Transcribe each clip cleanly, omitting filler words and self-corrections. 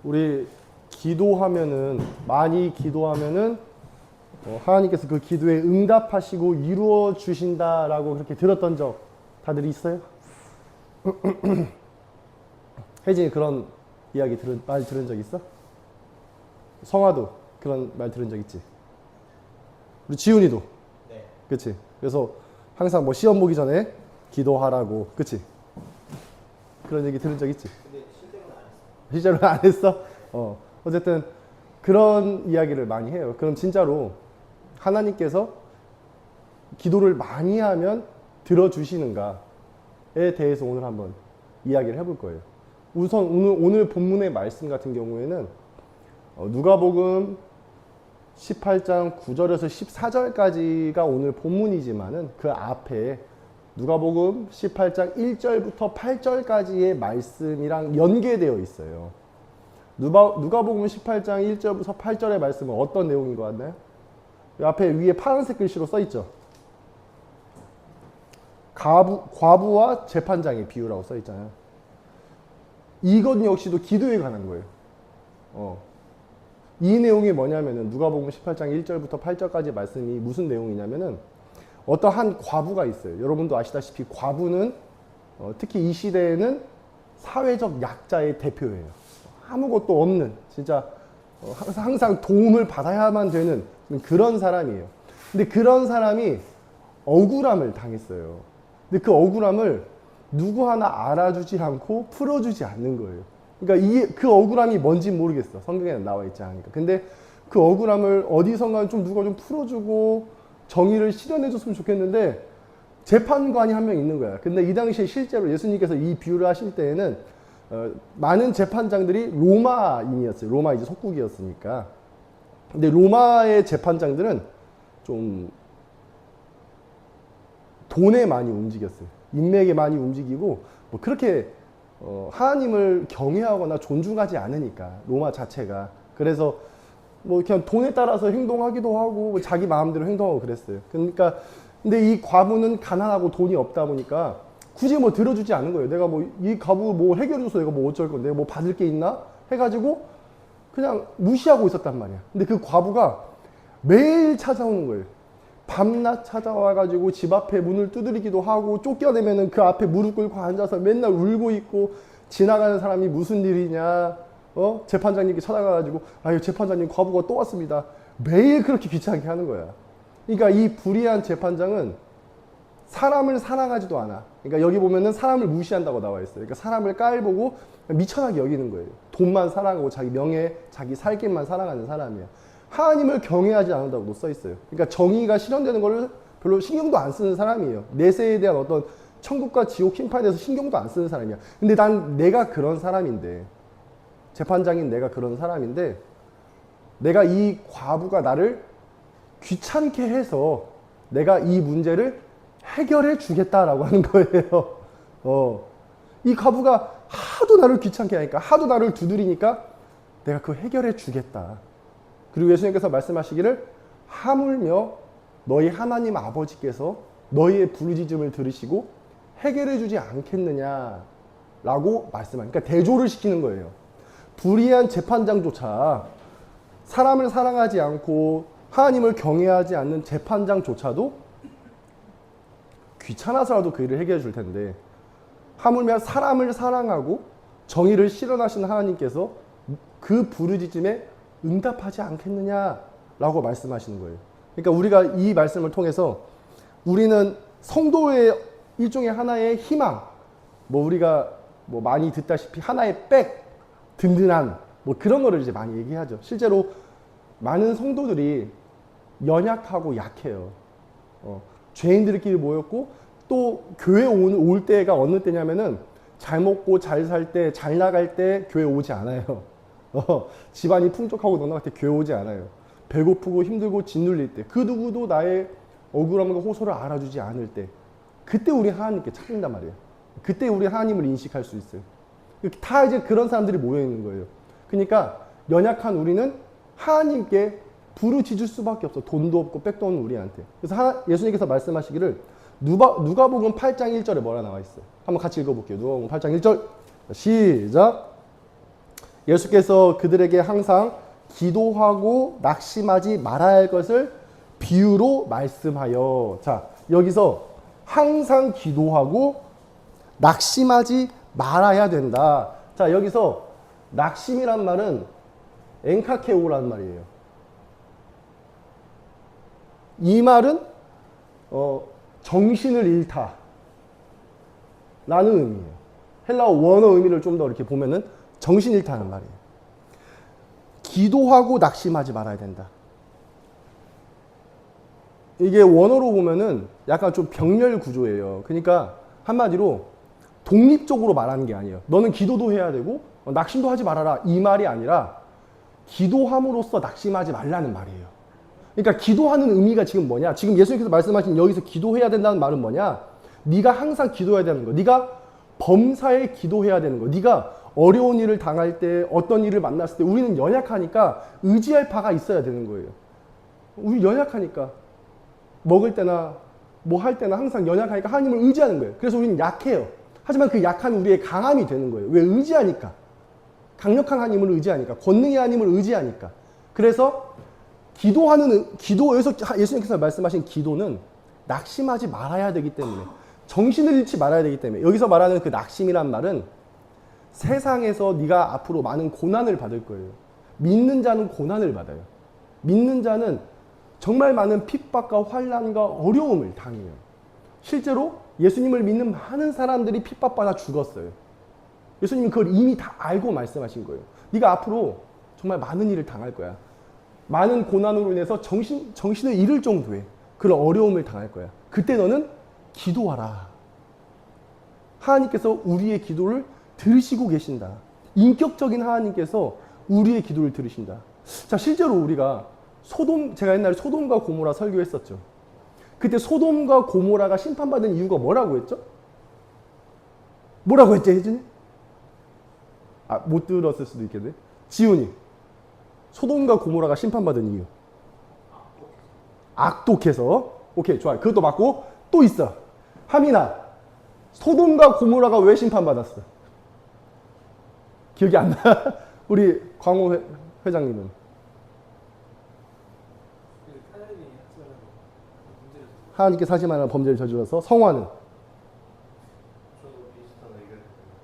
우리 기도하면은 많이 기도하면은 하나님께서 그 기도에 응답하시고 이루어 주신다라고 그렇게 들었던 적 다들 있어요? 혜진이 그런 이야기 말 들은 적 있어? 성화도 그런 말 들은 적 있지? 우리 지훈이도 네. 그치? 그래서 항상 뭐 시험 보기 전에 기도하라고 그치? 그런 얘기 들은 적 있지? 근데 실제로는 안 했어요. 실제로 안 했어? 어쨌든 그런 이야기를 많이 해요. 그럼 진짜로 하나님께서 기도를 많이 하면 들어주시는가에 대해서 오늘 한번 이야기를 해볼 거예요. 우선 오늘 본문의 말씀 같은 경우에는 누가복음 18장 9절에서 14절까지가 오늘 본문이지만은 그 앞에 누가복음 18장 1절부터 8절까지의 말씀이랑 연계되어 있어요. 누가복음 18장 1절부터 8절의 말씀은 어떤 내용인 것 같나요? 앞에 위에 파란색 글씨로 써 있죠. 과부와 재판장의 비유라고 써 있잖아요. 이것 역시도 기도에 관한 거예요. 이 내용이 뭐냐면은 누가복음 18장 1절부터 8절까지 말씀이 무슨 내용이냐면은 어떠한 과부가 있어요. 여러분도 아시다시피 과부는 특히 이 시대에는 사회적 약자의 대표예요. 아무것도 없는 진짜 항상 도움을 받아야만 되는 그런 사람이에요. 근데 그런 사람이 억울함을 당했어요. 근데 그 억울함을 누구 하나 알아주지 않고 풀어주지 않는 거예요. 그러니까 그 억울함이 뭔지 모르겠어. 성경에는 나와 있지 않으니까. 근데 그 억울함을 어디선가 좀 누가 좀 풀어주고 정의를 실현해줬으면 좋겠는데 재판관이 한 명 있는 거야. 근데 이 당시에 실제로 예수님께서 이 비유를 하실 때에는 많은 재판장들이 로마인이었어요. 로마 이제 속국이었으니까. 근데 로마의 재판장들은 좀 돈에 많이 움직였어요. 인맥에 많이 움직이고 뭐 그렇게 하나님을 경외하거나 존중하지 않으니까 로마 자체가. 그래서 뭐 그냥 돈에 따라서 행동하기도 하고 뭐 자기 마음대로 행동하고 그랬어요. 그러니까 근데 이 과부는 가난하고 돈이 없다 보니까 굳이 뭐 들어주지 않은 거예요. 내가 뭐 이 과부 뭐 해결해줘서 내가 뭐 어쩔 건데 뭐 받을 게 있나 해가지고 그냥 무시하고 있었단 말이야. 근데 그 과부가 매일 찾아오는 거예요. 밤낮 찾아와가지고 집 앞에 문을 두드리기도 하고 쫓겨내면은 그 앞에 무릎 꿇고 앉아서 맨날 울고 있고 지나가는 사람이 무슨 일이냐 재판장님께 찾아가가지고 아유 재판장님 과부가 또 왔습니다. 매일 그렇게 귀찮게 하는 거야. 그러니까 이 불의한 재판장은 사람을 사랑하지도 않아. 그러니까 여기 보면은 사람을 무시한다고 나와 있어요. 그러니까 사람을 깔보고 미천하게 여기는 거예요. 돈만 사랑하고 자기 명예, 자기 살 길만 사랑하는 사람이야. 하나님을 경외하지 않는다고 써 있어요. 그러니까 정의가 실현되는 거를 별로 신경도 안 쓰는 사람이에요. 내세에 대한 어떤 천국과 지옥 심판에 대해서 신경도 안 쓰는 사람이야. 근데 내가 그런 사람인데, 재판장인 내가 그런 사람인데, 내가 이 과부가 나를 귀찮게 해서 내가 이 문제를 해결해 주겠다라고 하는 거예요. 이 과부가 하도 나를 귀찮게 하니까, 하도 나를 두드리니까 내가 그거 해결해 주겠다. 그리고 예수님께서 말씀하시기를 하물며 너희 하나님 아버지께서 너희의 부르짖음을 들으시고 해결해 주지 않겠느냐라고 말씀하니까 대조를 시키는 거예요. 불의한 재판장조차 사람을 사랑하지 않고 하나님을 경외하지 않는 재판장조차도 귀찮아서라도 그 일을 해결해 줄 텐데 하물며 사람을 사랑하고 정의를 실현하신 하나님께서 그 부르짖음에 응답하지 않겠느냐라고 말씀하시는 거예요. 그러니까 우리가 이 말씀을 통해서 우리는 성도의 일종의 하나의 희망, 뭐 우리가 뭐 많이 듣다시피 하나의 백, 든든한 뭐 그런 거를 이제 많이 얘기하죠. 실제로 많은 성도들이 연약하고 약해요. 죄인들끼리 모였고 또 교회 올 때가 어느 때냐면은 잘 먹고 잘 살 때, 잘 나갈 때 교회 오지 않아요. 집안이 풍족하고 넉넉할 때 교회 오지 않아요. 배고프고 힘들고 짓눌릴 때, 그 누구도 나의 억울함과 호소를 알아주지 않을 때, 그때 우리 하나님께 찾는단 말이에요. 그때 우리 하나님을 인식할 수 있어요. 다 이제 그런 사람들이 모여 있는 거예요. 그러니까 연약한 우리는 하나님께 부르짖을 수밖에 없어. 돈도 없고 백도 없는 우리한테. 그래서 예수님께서 말씀하시기를 누가복음 8장 1절에 뭐라 나와 있어요? 한번 같이 읽어볼게요. 누가복음 8장 1절 시작. 예수께서 그들에게 항상 기도하고 낙심하지 말아야 할 것을 비유로 말씀하여. 자, 여기서 항상 기도하고 낙심하지 말아야 된다. 자, 여기서 낙심이란 말은 엔카케오라는 말이에요. 이 말은 정신을 잃다 라는 의미예요. 헬라어 원어 의미를 좀 더 이렇게 보면은 정신 잃다는 말이에요. 기도하고 낙심하지 말아야 된다. 이게 원어로 보면은 약간 좀 병렬 구조예요. 그러니까 한마디로 독립적으로 말하는 게 아니에요. 너는 기도도 해야 되고 낙심도 하지 말아라 이 말이 아니라 기도함으로써 낙심하지 말라는 말이에요. 그러니까 기도하는 의미가 지금 뭐냐? 지금 예수님께서 말씀하신 여기서 기도해야 된다는 말은 뭐냐? 네가 항상 기도해야 되는 거. 네가 범사에 기도해야 되는 거. 네가 어려운 일을 당할 때 어떤 일을 만났을 때 우리는 연약하니까 의지할 바가 있어야 되는 거예요. 우리 연약하니까 먹을 때나 뭐 할 때나 항상 연약하니까 하나님을 의지하는 거예요. 그래서 우리는 약해요. 하지만 그 약한 우리의 강함이 되는 거예요. 왜? 의지하니까. 강력한 하나님을 의지하니까. 권능의 하나님을 의지하니까. 그래서 기도에서 예수님께서 말씀하신 기도는 낙심하지 말아야 되기 때문에 정신을 잃지 말아야 되기 때문에 여기서 말하는 그 낙심이란 말은 세상에서 네가 앞으로 많은 고난을 받을 거예요. 믿는 자는 고난을 받아요. 믿는 자는 정말 많은 핍박과 환난과 어려움을 당해요. 실제로 예수님을 믿는 많은 사람들이 핍박받아 죽었어요. 예수님은 그걸 이미 다 알고 말씀하신 거예요. 네가 앞으로 정말 많은 일을 당할 거야. 많은 고난으로 인해서 정신을 잃을 정도의 그런 어려움을 당할 거야. 그때 너는 기도하라. 하나님께서 우리의 기도를 들으시고 계신다. 인격적인 하나님께서 우리의 기도를 들으신다. 자, 실제로 우리가 제가 옛날에 소돔과 고모라 설교했었죠. 그때 소돔과 고모라가 심판받은 이유가 뭐라고 했죠? 뭐라고 했지, 혜진이? 못 들었을 수도 있겠네. 지훈이. 소돔과 고모라가 심판받은 이유. 악독해서. 오케이, 좋아요. 그것도 맞고 또 있어. 하민아. 소돔과 고모라가 왜 심판받았어? 기억이 안 나? 우리 광호 회장님은. 하나님께서 하지 말라는 범죄를 저질러서. 성화는?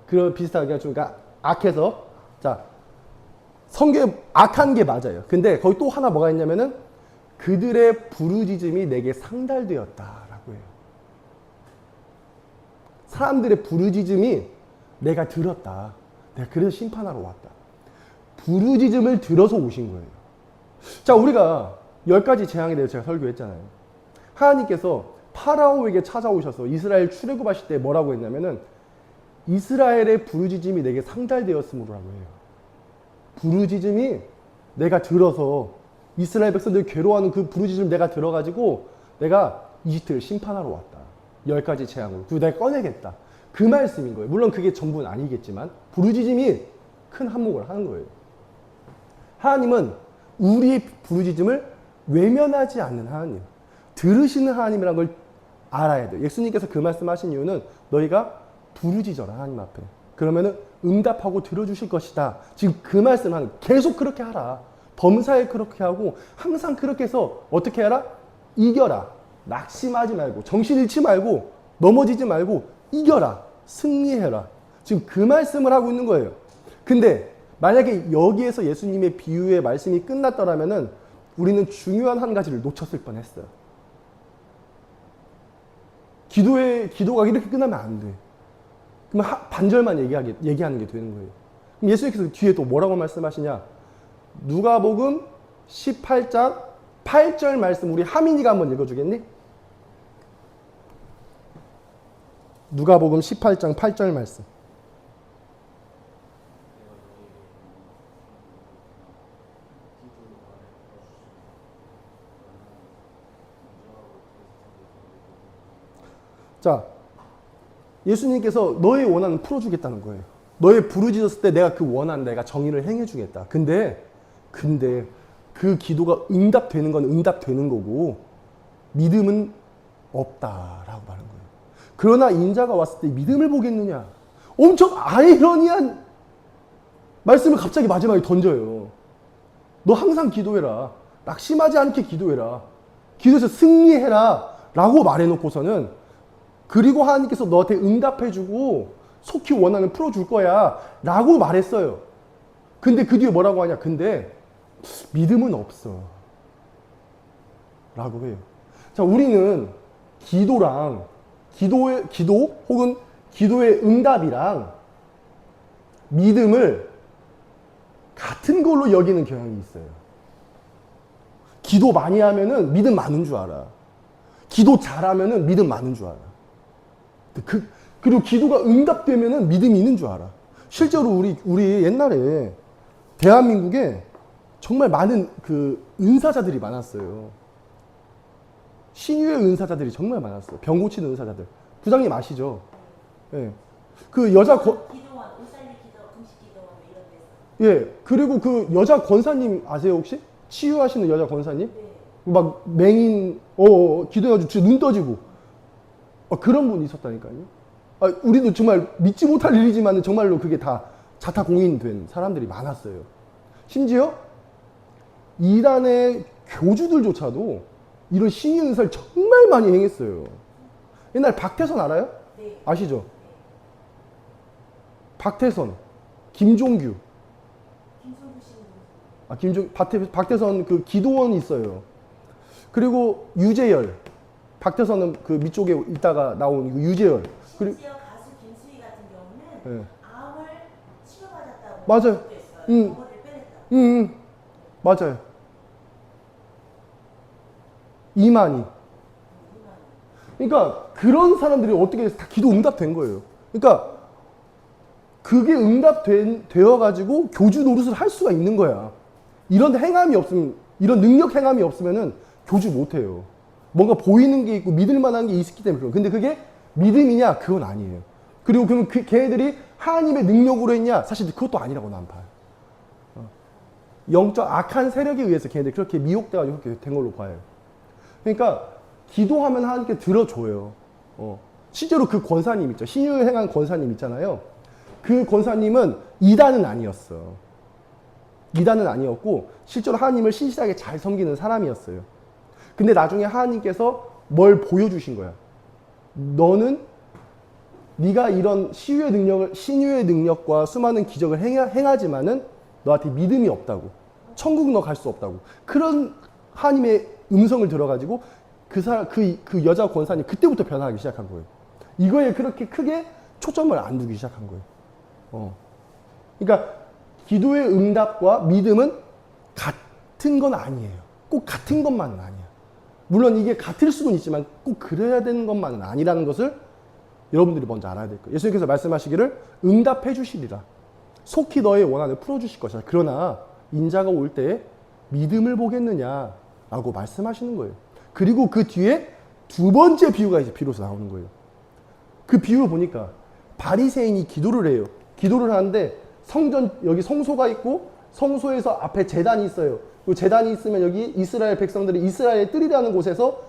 그런 비슷한 의견 주니까 악해서. 자, 성경에 악한 게 맞아요. 근데 거기 또 하나 뭐가 있냐면은 그들의 부르짖음이 내게 상달되었다라고 해요. 사람들의 부르짖음이 내가 들었다. 내가 그래서 심판하러 왔다. 부르짖음을 들어서 오신 거예요. 자, 우리가 10가지 재앙에 대해서 제가 설교했잖아요. 하나님께서 파라오에게 찾아오셔서 이스라엘 출애굽하실 때 뭐라고 했냐면은 이스라엘의 부르짖음이 내게 상달되었으므로라고 해요. 부르짖음이 내가 들어서 이스라엘 백성들이 괴로워하는 그 부르짖음을 내가 들어가지고 내가 이집트를 심판하러 왔다. 10가지 재앙으로. 그리고 내가 꺼내겠다. 그 말씀인 거예요. 물론 그게 전부는 아니겠지만 부르짖음이 큰 한몫을 하는 거예요. 하나님은 우리의 부르짖음을 외면하지 않는 하나님. 들으시는 하나님이라는 걸 알아야 돼요. 예수님께서 그 말씀하신 이유는 너희가 부르짖어라 하나님 앞에. 그러면은 응답하고 들어주실 것이다. 지금 그 말씀하는 계속 그렇게 하라. 범사에 그렇게 하고 항상 그렇게 해서 어떻게 하라? 이겨라. 낙심하지 말고 정신 잃지 말고 넘어지지 말고 이겨라. 승리해라. 지금 그 말씀을 하고 있는 거예요. 근데 만약에 여기에서 예수님의 비유의 말씀이 끝났더라면은 우리는 중요한 한 가지를 놓쳤을 뻔했어요. 기도가 이렇게 끝나면 안 돼. 그러면 반절만 얘기하는 게 되는 거예요. 그럼 예수님께서 뒤에 또 뭐라고 말씀하시냐? 누가복음 18장 8절 말씀 우리 하민이가 한번 읽어주겠니? 누가복음 18장 8절 말씀. 자, 예수님께서 너의 원한을 풀어주겠다는 거예요. 너의 부르짖었을 때 내가 그 원한 내가 정의를 행해주겠다. 근데 그 기도가 응답되는 건 응답되는 거고 믿음은 없다라고 말하는 거예요. 그러나 인자가 왔을 때 믿음을 보겠느냐? 엄청 아이러니한 말씀을 갑자기 마지막에 던져요. 너 항상 기도해라. 낙심하지 않게 기도해라. 기도해서 승리해라. 라고 말해놓고서는 그리고 하나님께서 너한테 응답해주고 속히 원하면 풀어줄 거야. 라고 말했어요. 근데 그 뒤에 뭐라고 하냐. 근데 믿음은 없어. 라고 해요. 자, 우리는 기도 혹은 기도의 응답이랑 믿음을 같은 걸로 여기는 경향이 있어요. 기도 많이 하면은 믿음 많은 줄 알아. 기도 잘하면은 믿음 많은 줄 알아. 그리고 기도가 응답되면은 믿음이 있는 줄 알아. 실제로 우리 옛날에 대한민국에 정말 많은 그 은사자들이 많았어요. 신유의 은사자들이 정말 많았어요. 병 고치는 은사자들. 부장님 아시죠? 예. 그 여자 기도원, 우살리 기도, 금식 기도원 이런 데서. 예. 그리고 그 여자 권사님 아세요 혹시? 치유하시는 여자 권사님? 네. 막 맹인 기도해가지고 진짜 눈 떠지고 그런 분이 있었다니까요. 우리도 정말 믿지 못할 일이지만 정말로 그게 다 자타공인된 사람들이 많았어요. 심지어 이단의 교주들조차도 이런 신의 은사를 정말 많이 행했어요. 옛날 박태선 알아요? 네. 아시죠? 박태선, 김종규. 김성구 씨는 박태선 그 기도원이 있어요. 그리고 유재열. 박태선은 그 밑쪽에 있다가 나온 그 유재열. 그리고 심지어 가수 김수희 같은 경우는 예. 암을 치료받았다고 맞아요. 했어요. 응. 병원을 빼냈다고. 맞아요. 이만희. 그러니까 그런 사람들이 어떻게 해서 다 기도 응답된 거예요. 그러니까 그게 응답되어가지고 교주 노릇을 할 수가 있는 거야. 이런 행함이 없으면, 이런 능력 행함이 없으면은 교주 못해요. 뭔가 보이는 게 있고 믿을 만한 게 있기 때문에 그래요. 근데 그게 믿음이냐? 그건 아니에요. 그리고 그러면 걔네들이 하나님의 능력으로 했냐? 사실 그것도 아니라고 난 봐요. 영적 악한 세력에 의해서 걔네들이 그렇게 미혹돼가지고 그렇게 된 걸로 봐요. 그러니까 기도하면 하나님께 들어줘요. 실제로 그 권사님 있죠. 신유를 행한 권사님 있잖아요. 그 권사님은 이단은 아니었어. 이단은 아니었고 실제로 하나님을 신실하게 잘 섬기는 사람이었어요. 근데 나중에 하나님께서 뭘 보여주신 거야. 너는 네가 이런 신유의 능력과 수많은 기적을 행하지만은 너한테 믿음이 없다고. 천국 너 갈 수 없다고. 그런 하나님의 음성을 들어가지고 그 여자 권사님 그때부터 변화하기 시작한 거예요. 이거에 그렇게 크게 초점을 안 두기 시작한 거예요. 그러니까 기도의 응답과 믿음은 같은 건 아니에요. 꼭 같은 것만은 아니야. 물론 이게 같을 수는 있지만 꼭 그래야 되는 것만은 아니라는 것을 여러분들이 먼저 알아야 될 거예요. 예수님께서 말씀하시기를 응답해 주시리라. 속히 너의 원한을 풀어주실 것이다. 그러나 인자가 올 때에 믿음을 보겠느냐라고 말씀하시는 거예요. 그리고 그 뒤에 두 번째 비유가 이제 비로소 나오는 거예요. 그 비유를 보니까 바리새인이 기도를 해요. 기도를 하는데 여기 성소가 있고 성소에서 앞에 제단이 있어요. 그 제단이 있으면 여기 이스라엘 백성들이 이스라엘 뜰이라는 곳에서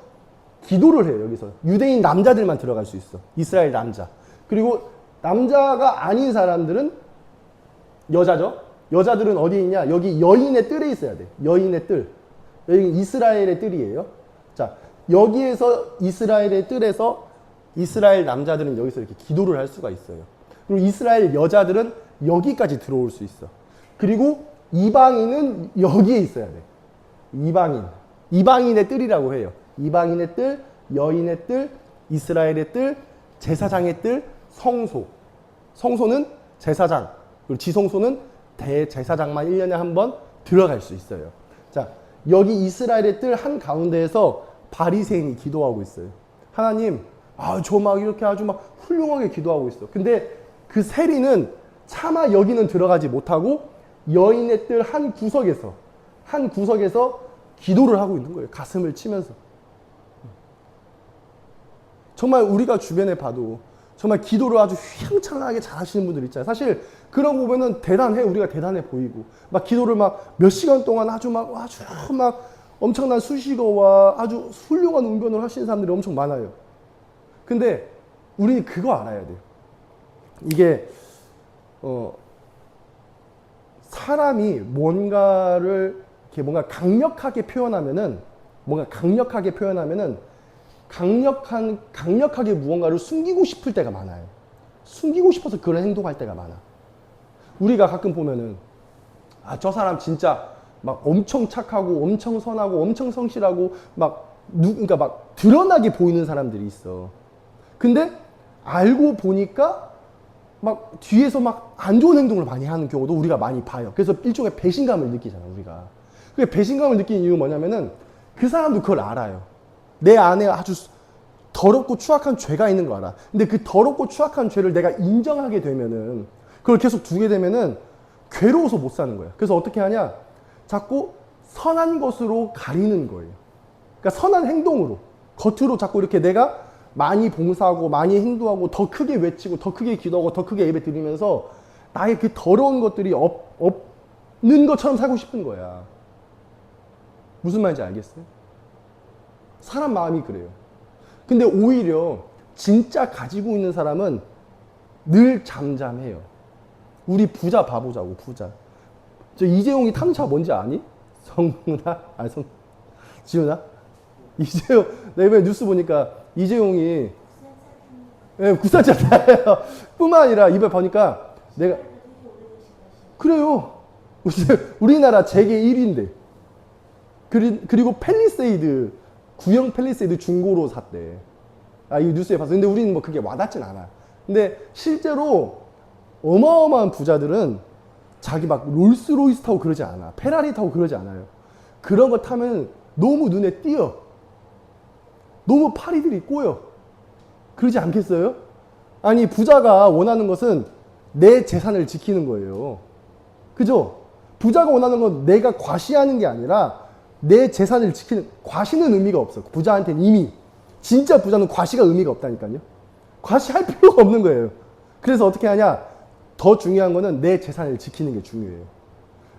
기도를 해요. 여기서 유대인 남자들만 들어갈 수 있어. 이스라엘 남자. 그리고 남자가 아닌 사람들은 여자죠. 여자들은 어디 있냐? 여기 여인의 뜰에 있어야 돼. 여인의 뜰. 여기 이스라엘의 뜰이에요. 자, 여기에서 이스라엘의 뜰에서 이스라엘 남자들은 여기서 이렇게 기도를 할 수가 있어요. 그리고 이스라엘 여자들은 여기까지 들어올 수 있어. 그리고 이방인은 여기에 있어야 돼. 이방인의 뜰이라고 해요. 이방인의 뜰, 여인의 뜰, 이스라엘의 뜰, 제사장의 뜰, 성소. 성소는 제사장, 그리고 지성소는 대제사장만 1년에 한 번 들어갈 수 있어요. 자, 여기 이스라엘의 뜰 한가운데에서 바리새인이 기도하고 있어요. 하나님, 저 막 이렇게 아주 막 훌륭하게 기도하고 있어. 근데 그 세리는 차마 여기는 들어가지 못하고 여인의 뜰 한 구석에서 기도를 하고 있는 거예요. 가슴을 치면서. 정말 우리가 주변에 봐도 정말 기도를 아주 휘황찬란하게 잘 하시는 분들 있잖아요. 사실 그런 거 보면은 대단해. 우리가 대단해 보이고. 막 기도를 막 몇 시간 동안 아주 막 엄청난 수식어와 아주 훌륭한 웅변을 하시는 사람들이 엄청 많아요. 근데 우리는 그거 알아야 돼요. 이게 사람이 뭔가를 이렇게 뭔가 강력하게 표현하면은 강력하게 무언가를 숨기고 싶을 때가 많아요. 숨기고 싶어서 그런 행동할 때가 많아. 우리가 가끔 보면은 저 사람 진짜 막 엄청 착하고 엄청 선하고 엄청 성실하고 그러니까 막 드러나게 보이는 사람들이 있어. 근데 알고 보니까 막 뒤에서 막 안 좋은 행동을 많이 하는 경우도 우리가 많이 봐요. 그래서 일종의 배신감을 느끼잖아, 우리가. 그 배신감을 느끼는 이유는 뭐냐면은 그 사람도 그걸 알아요. 내 안에 아주 더럽고 추악한 죄가 있는 거 알아. 근데 그 더럽고 추악한 죄를 내가 인정하게 되면은, 그걸 계속 두게 되면은 괴로워서 못 사는 거야. 그래서 어떻게 하냐? 자꾸 선한 것으로 가리는 거예요. 그러니까 선한 행동으로, 겉으로 자꾸 이렇게 내가 많이 봉사하고 많이 행동하고 더 크게 외치고 더 크게 기도하고 더 크게 예배 드리면서 나의 그 더러운 것들이 없는 것처럼 살고 싶은 거야. 무슨 말인지 알겠어요? 사람 마음이 그래요. 근데 오히려 진짜 가지고 있는 사람은 늘 잠잠해요. 우리 부자 봐보자고, 부자. 저 이재용이 탐차 뭔지 아니? 성훈아? 지훈아? 이재용, 내가 이번에 뉴스 보니까 이재용이 국산차 타요. 뿐만 아니라 이번에 보니까 내가 그래요. 우리나라 재계 1위인데. 그리고 팰리세이드, 구형 팰리세이드 중고로 샀대. 이 뉴스에 봤어. 근데 우리는 뭐 그게 와닿진 않아. 근데 실제로 어마어마한 부자들은 자기 막 롤스로이스 타고 그러지 않아. 페라리 타고 그러지 않아요. 그런 거 타면 너무 눈에 띄어. 너무 파리들이 꼬여. 그러지 않겠어요? 아니, 부자가 원하는 것은 내 재산을 지키는 거예요. 그죠? 부자가 원하는 건 내가 과시하는 게 아니라 내 재산을 지키는, 과시는 의미가 없어. 부자한테는 이미. 진짜 부자는 과시가 의미가 없다니까요. 과시할 필요가 없는 거예요. 그래서 어떻게 하냐? 더 중요한 거는 내 재산을 지키는 게 중요해요.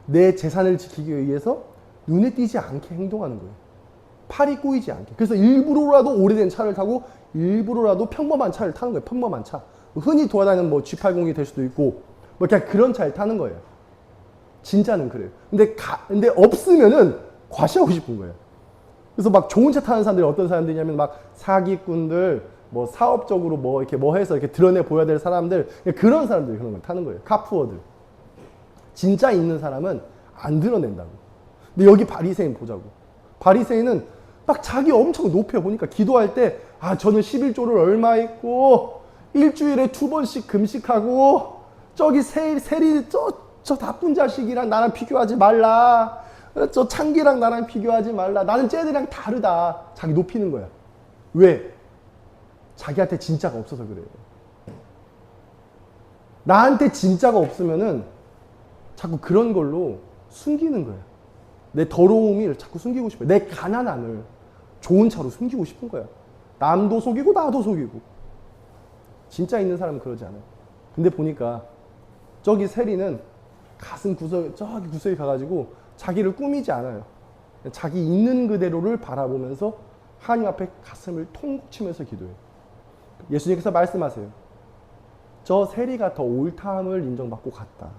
내 재산을 지키기 위해서 눈에 띄지 않게 행동하는 거예요. 팔이 꼬이지 않게. 그래서 일부러라도 오래된 차를 타고 일부러라도 평범한 차를 타는 거예요. 평범한 차. 흔히 돌아다니는 뭐 G80이 될 수도 있고 뭐 그냥 그런 차를 타는 거예요. 진짜는 그래요. 근데 없으면은 과시하고 싶은 거예요. 그래서 막 좋은 차 타는 사람들이 어떤 사람들이냐면 막 사기꾼들, 뭐 사업적으로 뭐 이렇게 뭐 해서 이렇게 드러내 보여야 될 사람들, 그런 사람들이 그런 걸 타는 거예요. 카푸어들. 진짜 있는 사람은 안 드러낸다고. 근데 여기 바리새인 보자고. 바리새인은 막 자기 엄청 높여 보니까 기도할 때 저는 11조를 얼마 했고 일주일에 2번씩 금식하고 저기 세리 저 나쁜 자식이랑 나랑 비교하지 말라. 저 창기랑 나랑 비교하지 말라. 나는 쟤들이랑 다르다. 자기 높이는 거야. 왜? 자기한테 진짜가 없어서 그래요. 나한테 진짜가 없으면은 자꾸 그런 걸로 숨기는 거야. 내 더러움을 자꾸 숨기고 싶어요. 내 가난함을 좋은 차로 숨기고 싶은 거야. 남도 속이고 나도 속이고. 진짜 있는 사람은 그러지 않아요. 근데 보니까 저기 세리는 가슴 저기 구석에 가가지고 자기를 꾸미지 않아요. 자기 있는 그대로를 바라보면서 하나님 앞에 가슴을 통 치면서 기도해요. 예수님께서 말씀하세요. 저 세리가 더 옳다함을 인정받고 갔다.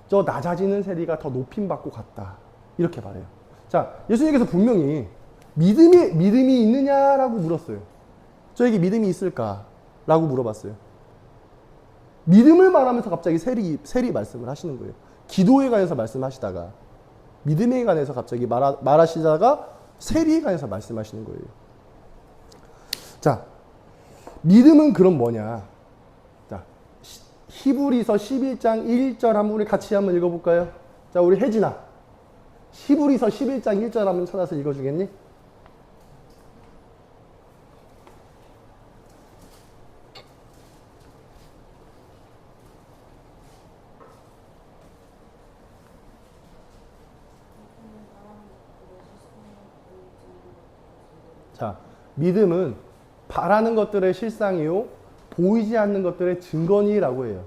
저 낮아지는 세리가 더 높임받고 갔다. 이렇게 말해요. 자, 예수님께서 분명히 믿음이 있느냐라고 물었어요. 저에게 믿음이 있을까? 라고 물어봤어요. 믿음을 말하면서 갑자기 세리 말씀을 하시는 거예요. 기도에 관해서 말씀하시다가 믿음에 관해서 갑자기 말하시다가 세리에 관해서 말씀하시는 거예요. 자, 믿음은 그럼 뭐냐? 자, 히브리서 11장 1절 한번 우리 같이 한번 읽어볼까요? 자, 우리 혜진아. 히브리서 11장 1절 한번 찾아서 읽어주겠니? 자, 믿음은 바라는 것들의 실상이요 보이지 않는 것들의 증거니라고 해요.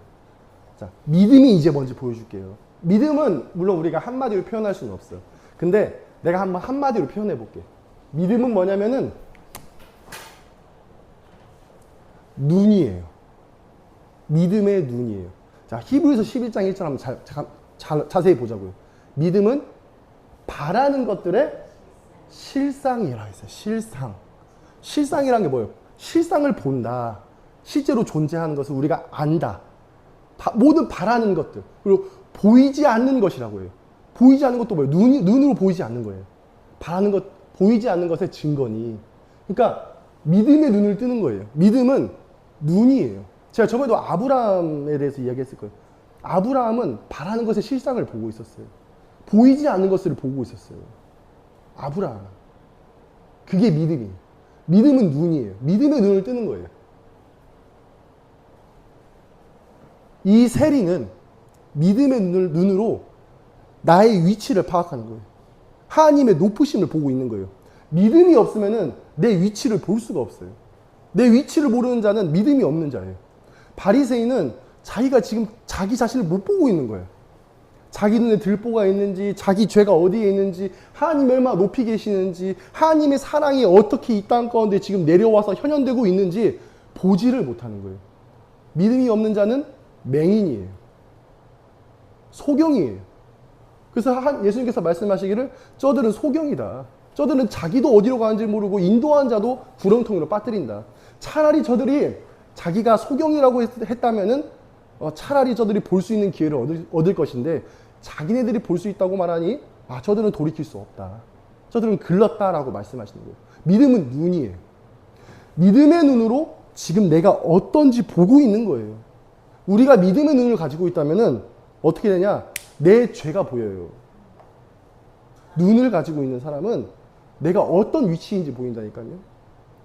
자, 믿음이 이제 뭔지 보여줄게요. 믿음은 물론 우리가 한마디로 표현할 수는 없어요. 근데 내가 한번 한마디로 표현해 볼게. 믿음은 뭐냐면은 눈이에요. 믿음의 눈이에요. 자, 히브리서 11장 1절 한번 잠깐 자세히 보자고요. 믿음은 바라는 것들의 실상이라 했어요. 실상. 실상이란 게 뭐예요? 실상을 본다. 실제로 존재하는 것을 우리가 안다. 모든 바라는 것들. 그리고 보이지 않는 것이라고 해요. 보이지 않는 것도 뭐예요? 눈으로 보이지 않는 거예요. 바라는 것, 보이지 않는 것의 증거니. 그러니까 믿음의 눈을 뜨는 거예요. 믿음은 눈이에요. 제가 저번에도 아브라함에 대해서 이야기했을 거예요. 아브라함은 바라는 것의 실상을 보고 있었어요. 보이지 않는 것을 보고 있었어요. 아브라함. 그게 믿음이에요. 믿음은 눈이에요. 믿음의 눈을 뜨는 거예요. 이 세리는 믿음의 눈으로 나의 위치를 파악하는 거예요. 하나님의 높으심을 보고 있는 거예요. 믿음이 없으면은 내 위치를 볼 수가 없어요. 내 위치를 모르는 자는 믿음이 없는 자예요. 바리새인은 자기가 지금 자기 자신을 못 보고 있는 거예요. 자기 눈에 들보가 있는지, 자기 죄가 어디에 있는지, 하나님이 얼마나 높이 계시는지, 하나님의 사랑이 어떻게 이 땅 가운데 지금 내려와서 현현되고 있는지 보지를 못하는 거예요. 믿음이 없는 자는 맹인이에요. 소경이에요. 그래서 예수님께서 말씀하시기를 저들은 소경이다. 저들은 자기도 어디로 가는지 모르고 인도한 자도 구렁텅이로 빠뜨린다. 차라리 저들이 자기가 소경이라고 했다면은 차라리 저들이 볼 수 있는 기회를 얻을 것인데 자기네들이 볼 수 있다고 말하니 저들은 돌이킬 수 없다. 저들은 글렀다라고 말씀하시는 거예요. 믿음은 눈이에요. 믿음의 눈으로 지금 내가 어떤지 보고 있는 거예요. 우리가 믿음의 눈을 가지고 있다면은 어떻게 되냐? 내 죄가 보여요. 눈을 가지고 있는 사람은 내가 어떤 위치인지 보인다니까요.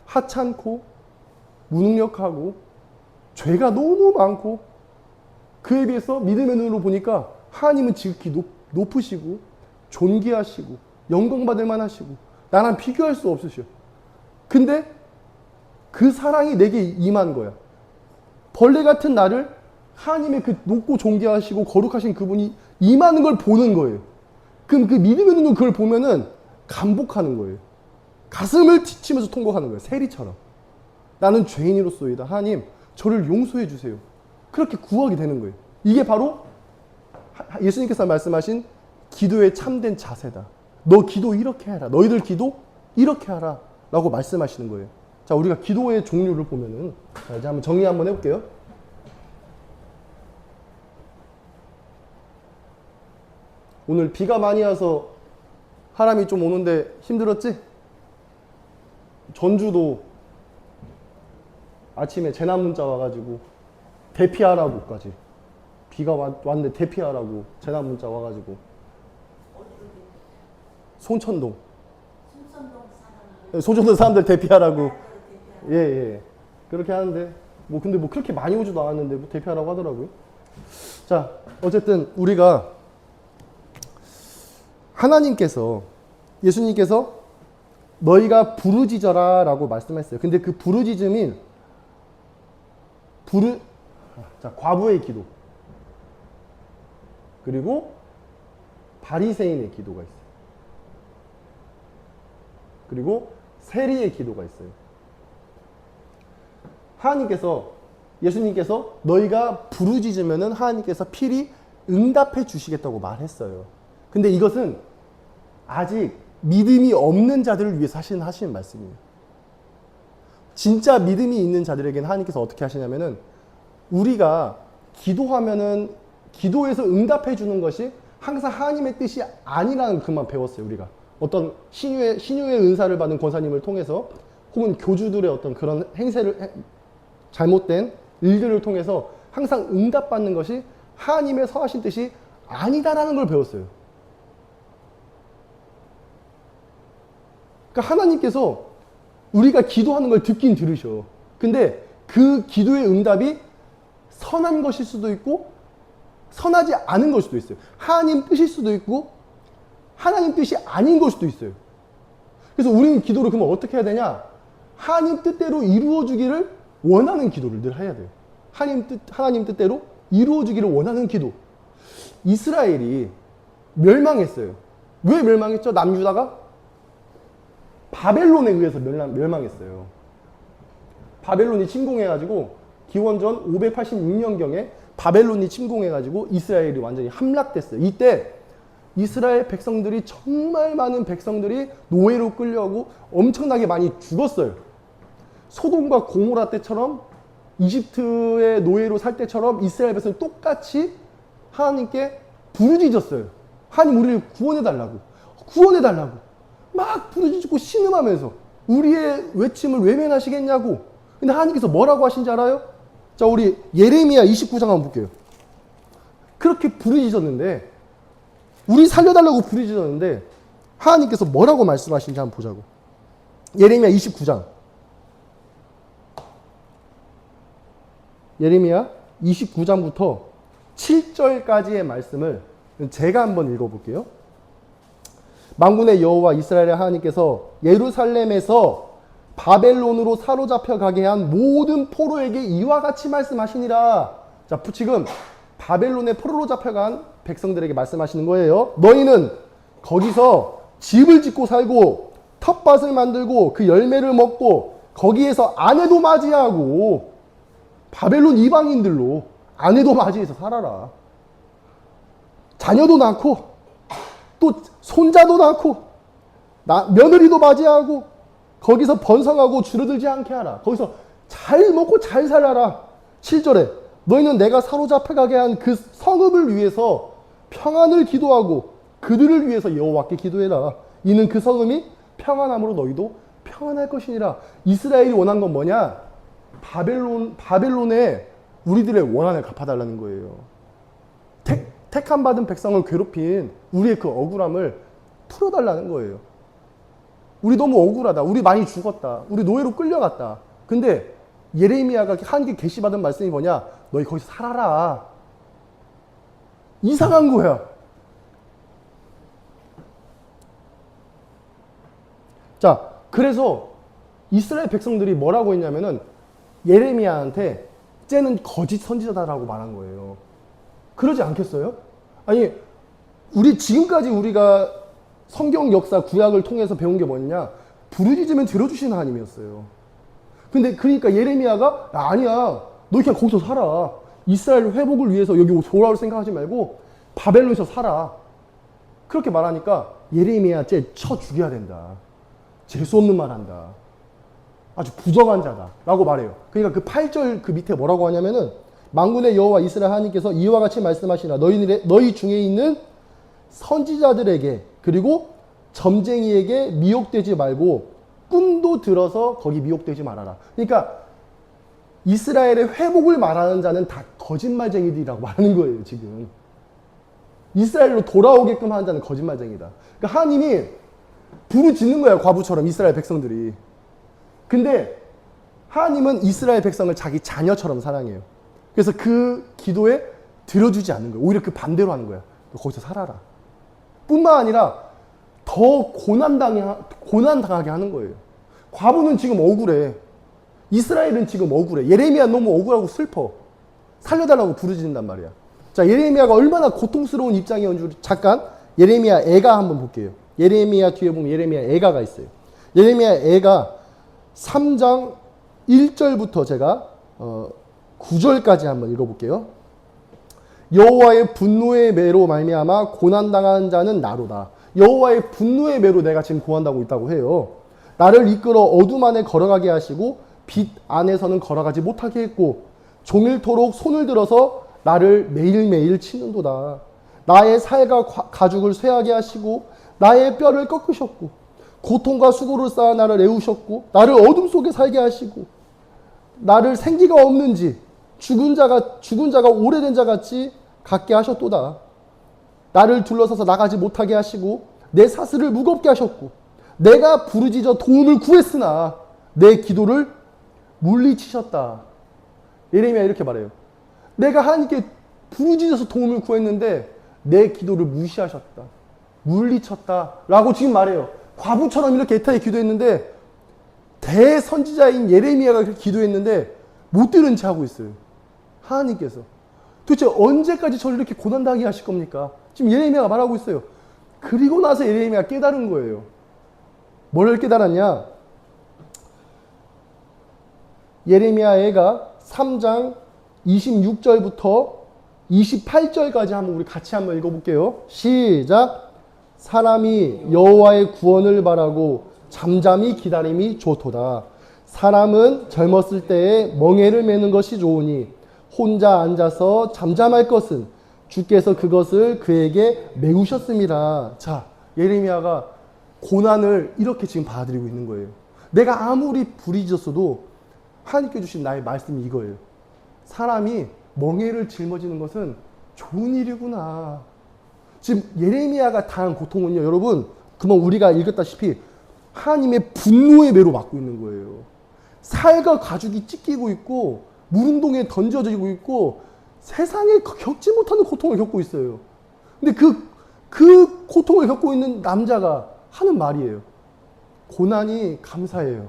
하찮고 무능력하고 죄가 너무 많고 그에 비해서 믿음의 눈으로 보니까 하나님은 지극히 높으시고 존귀하시고 영광받을 만하시고 나랑 비교할 수 없으셔. 근데 그 사랑이 내게 임한 거야. 벌레 같은 나를 하나님의 그 높고 존귀하시고 거룩하신 그분이 임하는 걸 보는 거예요. 그럼 그 믿음의 눈으로 그걸 보면은 감복하는 거예요. 가슴을 치면서 통곡하는 거예요. 세리처럼. 나는 죄인으로소이다. 하나님, 저를 용서해 주세요. 그렇게 구하게 되는 거예요. 이게 바로 예수님께서 말씀하신 기도의 참된 자세다. 너 기도 이렇게 해라. 너희들 기도 이렇게 하라. 라고 말씀하시는 거예요. 자, 우리가 기도의 종류를 보면은, 자, 이제 한번 정리 한번 해볼게요. 오늘 비가 많이 와서 바람이 좀 오는데 힘들었지? 전주도 아침에 재난 문자 와가지고 대피하라고까지. 비가 왔는데 대피하라고 재난 문자 와가지고. 손천동. 손천동 사람들 대피하라고. 예. 그렇게 하는데, 근데 그렇게 많이 오지도 않았는데 대피하라고 하더라고요. 자, 어쨌든 우리가 하나님께서, 예수님께서 너희가 부르짖어라 라고 말씀했어요. 근데 그 부르짖음이 과부의 기도 그리고 바리새인의 기도가 있어요. 그리고 세리의 기도가 있어요. 예수님께서 너희가 부르짖으면은 하나님께서 필히 응답해 주시겠다고 말했어요. 근데 이것은 아직 믿음이 없는 자들을 위해서 하시는 말씀이에요. 진짜 믿음이 있는 자들에게는 하나님께서 어떻게 하시냐면은 우리가 기도하면은 기도에서 응답해 주는 것이 항상 하나님의 뜻이 아니라는 것만 배웠어요. 우리가 어떤 신유의 은사를 받은 권사님을 통해서 혹은 교주들의 어떤 그런 잘못된 일들을 통해서 항상 응답받는 것이 하나님의 선하신 뜻이 아니다라는 걸 배웠어요. 그러니까 하나님께서 우리가 기도하는 걸 듣긴 들으셔. 근데 그 기도의 응답이 선한 것일 수도 있고 선하지 않은 걸 수도 있어요. 하나님 뜻일 수도 있고 하나님 뜻이 아닌 걸 수도 있어요. 그래서 우리는 기도를 그러면 어떻게 해야 되냐? 하나님 뜻대로 이루어주기를 원하는 기도를 늘 해야 돼요. 하나님 뜻대로 이루어주기를 원하는 기도. 이스라엘이 멸망했어요. 왜 멸망했죠? 남유다가 바벨론에 의해서 멸망했어요. 바벨론이 침공해가지고 기원전 586년경에 바벨론이 침공해가지고 이스라엘이 완전히 함락됐어요. 이때 이스라엘 백성들이 정말 많은 백성들이 노예로 끌려오고 엄청나게 많이 죽었어요. 소돔과 고모라 때처럼 이집트의 노예로 살 때처럼 이스라엘 백성이 똑같이 하나님께 부르짖었어요. 하나님 우리를 구원해달라고. 구원해달라고. 막 부르짖고 신음하면서 우리의 외침을 외면하시겠냐고. 근데 하나님께서 뭐라고 하신지 알아요? 자, 우리 예레미야 29장 한번 볼게요. 그렇게 부르짖었는데, 우리 살려달라고 부르짖었는데 하나님께서 뭐라고 말씀하신지 한번 보자고. 예레미야 29장. 예레미야 29장부터 7절까지의 말씀을 제가 한번 읽어볼게요. 만군의 여호와 이스라엘의 하나님께서 예루살렘에서 바벨론으로 사로잡혀 가게 한 모든 포로에게 이와 같이 말씀하시니라. 자, 지금 바벨론에 포로로 잡혀간 백성들에게 말씀하시는 거예요. 너희는 거기서 집을 짓고 살고 텃밭을 만들고 그 열매를 먹고 거기에서 아내도 맞이하고, 바벨론 이방인들로 아내도 맞이해서 살아라. 자녀도 낳고 또 손자도 낳고 며느리도 맞이하고 거기서 번성하고 줄어들지 않게 하라. 거기서 잘 먹고 잘 살아라. 7절에 너희는 내가 사로잡혀가게 한 그 성읍을 위해서 평안을 기도하고 그들을 위해서 여호와께 기도해라. 이는 그 성읍이 평안함으로 너희도 평안할 것이니라. 이스라엘이 원한 건 뭐냐? 바벨론에 우리들의 원한을 갚아달라는 거예요. 택함 받은 백성을 괴롭힌 우리의 그 억울함을 풀어달라는 거예요. 우리 너무 억울하다. 우리 많이 죽었다. 우리 노예로 끌려갔다. 근데 예레미야가 하나님께 계시받은 말씀이 뭐냐? 너희 거기서 살아라. 이상한 거야. 자, 그래서 이스라엘 백성들이 뭐라고 했냐면은 예레미야한테 쟤는 거짓 선지자다라고 말한 거예요. 그러지 않겠어요? 아니, 지금까지 우리가 성경 역사 구약을 통해서 배운 게 뭐냐? 부르짖으면 들어주시는 하나님이었어요. 근데 그러니까 예레미야가 아니야, 너 그냥 거기서 살아. 이스라엘 회복을 위해서 여기 돌아올 생각하지 말고 바벨론에서 살아. 그렇게 말하니까 예레미야 쟤 쳐 죽여야 된다. 재수 없는 말 한다. 아주 부정한 자다 라고 말해요. 그러니까 그 8절 그 밑에 뭐라고 하냐면은 만군의 여호와 이스라엘 하나님께서 이와 같이 말씀하시나 너희 중에 있는 선지자들에게 그리고 점쟁이에게 미혹되지 말고 꿈도 들어서 거기 미혹되지 말아라. 그러니까 이스라엘의 회복을 말하는 자는 다 거짓말쟁이들이라고 말하는 거예요. 지금 이스라엘로 돌아오게끔 하는 자는 거짓말쟁이다. 그러니까 하나님이 부르짖는 거예요. 과부처럼 이스라엘 백성들이. 근데 하나님은 이스라엘 백성을 자기 자녀처럼 사랑해요. 그래서 그 기도에 들어주지 않는 거예요. 오히려 그 반대로 하는 거야. 너 거기서 살아라. 뿐만 아니라 더 고난당하게 하는 거예요. 과부는 지금 억울해. 이스라엘은 지금 억울해. 예레미야 너무 억울하고 슬퍼. 살려달라고 부르짖는단 말이야. 자, 예레미야가 얼마나 고통스러운 입장이었는 줄 잠깐 예레미야 애가 한번 볼게요. 예레미야 뒤에 보면 예레미야 애가가 있어요. 예레미야 애가 3장 1절부터 제가 9절까지 한번 읽어볼게요. 여호와의 분노의 매로 말미암아 고난당한 자는 나로다. 여호와의 분노의 매로 내가 지금 고난당하고 있다고 해요. 나를 이끌어 어둠 안에 걸어가게 하시고 빛 안에서는 걸어가지 못하게 했고 종일토록 손을 들어서 나를 매일매일 치는도다. 나의 살과 가죽을 쇠하게 하시고 나의 뼈를 꺾으셨고 고통과 수고를 쌓아 나를 애우셨고 나를 어둠 속에 살게 하시고 나를 생기가 없는지 죽은 자가 오래된 자 같이 갖게 하셨도다. 나를 둘러서서 나가지 못하게 하시고 내 사슬을 무겁게 하셨고 내가 부르짖어 도움을 구했으나 내 기도를 물리치셨다. 예레미야 이렇게 말해요. 내가 하나님께 부르짖어서 도움을 구했는데 내 기도를 무시하셨다. 물리쳤다. 라고 지금 말해요. 과부처럼 이렇게 애타게 기도했는데 대선지자인 예레미야가 그렇게 기도했는데 못 들은 채 하고 있어요. 하나님께서. 도대체 언제까지 저를 이렇게 고난당하게 하실 겁니까? 지금 예레미야가 말하고 있어요. 그리고 나서 예레미야가 깨달은 거예요. 뭘 깨달았냐? 예레미야 애가 3장 26절부터 28절까지 한번 우리 같이 한번 읽어볼게요. 시작. 사람이 여호와의 구원을 바라고 잠잠히 기다림이 좋도다. 사람은 젊었을 때에 멍에를 매는 것이 좋으니 혼자 앉아서 잠잠할 것은 주께서 그것을 그에게 메우셨습니다. 자, 예레미야가 고난을 이렇게 지금 받아들이고 있는 거예요. 내가 아무리 부르짖었어도 하나님께 주신 나의 말씀이 이거예요. 사람이 멍에를 짊어지는 것은 좋은 일이구나. 지금 예레미야가 당한 고통은요, 여러분, 그만 우리가 읽었다시피 하나님의 분노의 매로 맞고 있는 거예요. 살과 가죽이 찢기고 있고 물운동에 던져지고 있고 세상에 겪지 못하는 고통을 겪고 있어요. 근데 그 고통을 겪고 있는 남자가 하는 말이에요. 고난이 감사해요.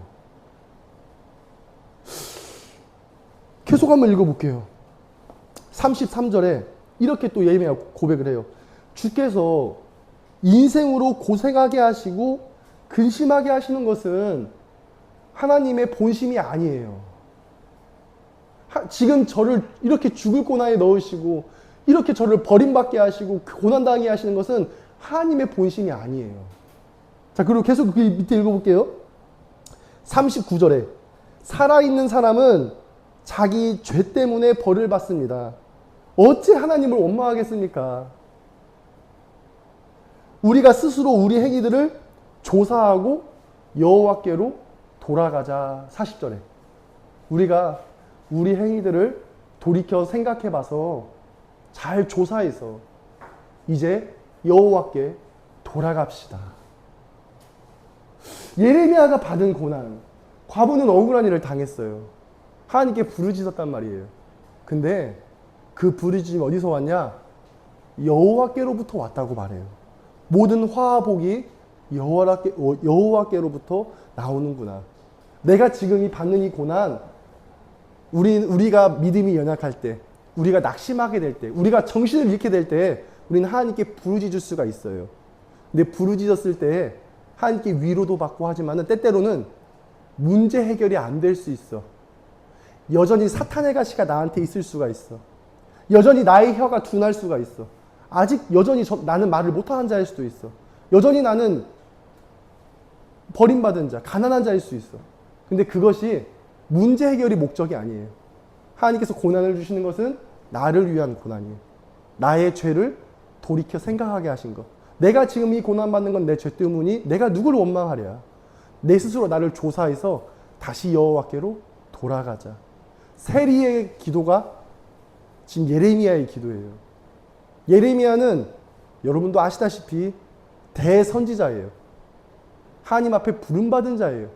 계속 한번 읽어볼게요. 33절에 이렇게 또 예레미야가 고백을 해요. 주께서 인생으로 고생하게 하시고 근심하게 하시는 것은 하나님의 본심이 아니에요. 지금 저를 이렇게 죽을 고난에 넣으시고 이렇게 저를 버림받게 하시고 고난당하게 하시는 것은 하나님의 본심이 아니에요. 자, 그리고 계속 그 밑에 읽어볼게요. 39절에 살아있는 사람은 자기 죄 때문에 벌을 받습니다. 어찌 하나님을 원망하겠습니까? 우리가 스스로 우리 행위들을 조사하고 여호와께로 돌아가자. 40절에 우리가 우리 행위들을 돌이켜 생각해 봐서 잘 조사해서 이제 여호와께 돌아갑시다. 예레미야가 받은 고난, 과부는 억울한 일을 당했어요. 하나님께 부르짖었단 말이에요. 근데 그 부르짖음이 어디서 왔냐? 여호와께로부터 왔다고 말해요. 모든 화와 복이 여호와께로부터 나오는구나. 내가 지금 이 받는 이 고난, 우리가 믿음이 연약할 때, 우리가 낙심하게 될 때, 우리가 정신을 잃게 될 때, 우리는 하나님께 부르짖을 수가 있어요. 근데 부르짖었을 때 하나님께 위로도 받고 하지만은 때때로는 문제 해결이 안 될 수 있어. 여전히 사탄의 가시가 나한테 있을 수가 있어. 여전히 나의 혀가 둔할 수가 있어. 아직 여전히 나는 말을 못하는 자일 수도 있어. 여전히 나는 버림받은 자, 가난한 자일 수 있어. 근데 그것이 문제 해결이 목적이 아니에요. 하나님께서 고난을 주시는 것은 나를 위한 고난이에요. 나의 죄를 돌이켜 생각하게 하신 것. 내가 지금 이 고난받는 건 내 죄 때문이 내가 누구를 원망하랴. 내 스스로 나를 조사해서 다시 여호와께로 돌아가자. 세리의 기도가 지금 예레미야의 기도예요. 예레미야는 여러분도 아시다시피 대선지자예요. 하나님 앞에 부름받은 자예요.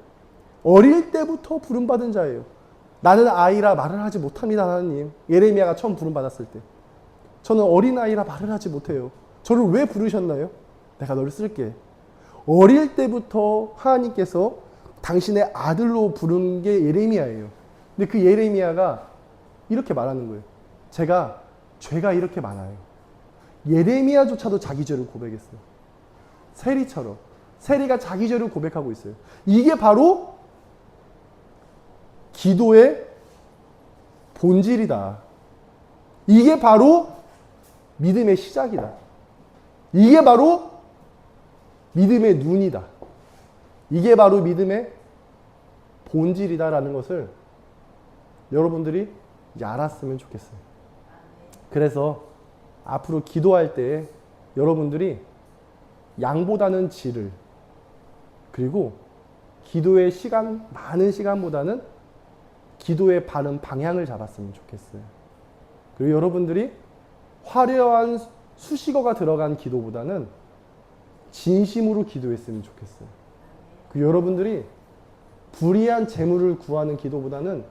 어릴 때부터 부름받은 자예요. 나는 아이라 말을 하지 못합니다, 하나님. 예레미야가 처음 부름받았을 때. 저는 어린아이라 말을 하지 못해요. 저를 왜 부르셨나요? 내가 너를 쓸게. 어릴 때부터 하나님께서 당신의 아들로 부른 게 예레미야예요. 근데 그 예레미야가 이렇게 말하는 거예요. 죄가 이렇게 많아요. 예레미야조차도 자기 죄를 고백했어요. 세리처럼. 세리가 자기 죄를 고백하고 있어요. 이게 바로 기도의 본질이다. 이게 바로 믿음의 시작이다. 이게 바로 믿음의 눈이다. 이게 바로 믿음의 본질이다라는 것을 여러분들이 이제 알았으면 좋겠어요. 그래서 앞으로 기도할 때 여러분들이 양보다는 질을, 그리고 기도의 시간, 많은 시간보다는 기도의 바른 방향을 잡았으면 좋겠어요. 그리고 여러분들이 화려한 수식어가 들어간 기도보다는 진심으로 기도했으면 좋겠어요. 그 여러분들이 불의한 재물을 구하는 기도보다는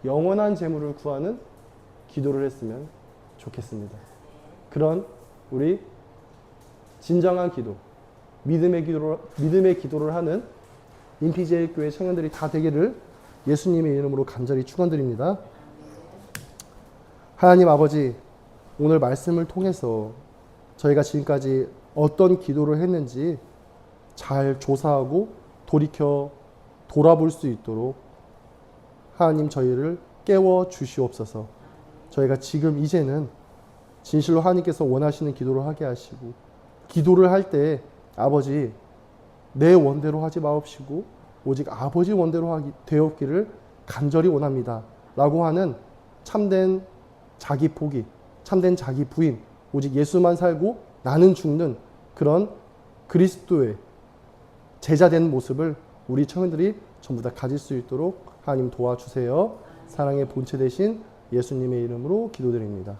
영원한 재물을 구하는 기도를 했으면 좋겠습니다. 그런 우리 진정한 기도, 믿음의 기도를 하는 인피제일교회 청년들이 다 되기를 예수님의 이름으로 간절히 축원드립니다. 하나님 아버지, 오늘 말씀을 통해서 저희가 지금까지 어떤 기도를 했는지 잘 조사하고 돌이켜 돌아볼 수 있도록 하나님 저희를 깨워 주시옵소서. 저희가 지금 이제는 진실로 하나님께서 원하시는 기도를 하게 하시고, 기도를 할 때 아버지 내 원대로 하지 마옵시고 오직 아버지 원대로 되었기를 간절히 원합니다 라고 하는 참된 자기 포기, 참된 자기 부인, 오직 예수만 살고 나는 죽는 그런 그리스도의 제자된 모습을 우리 청년들이 전부 다 가질 수 있도록 하나님 도와주세요. 사랑의 본체 되신 예수님의 이름으로 기도드립니다.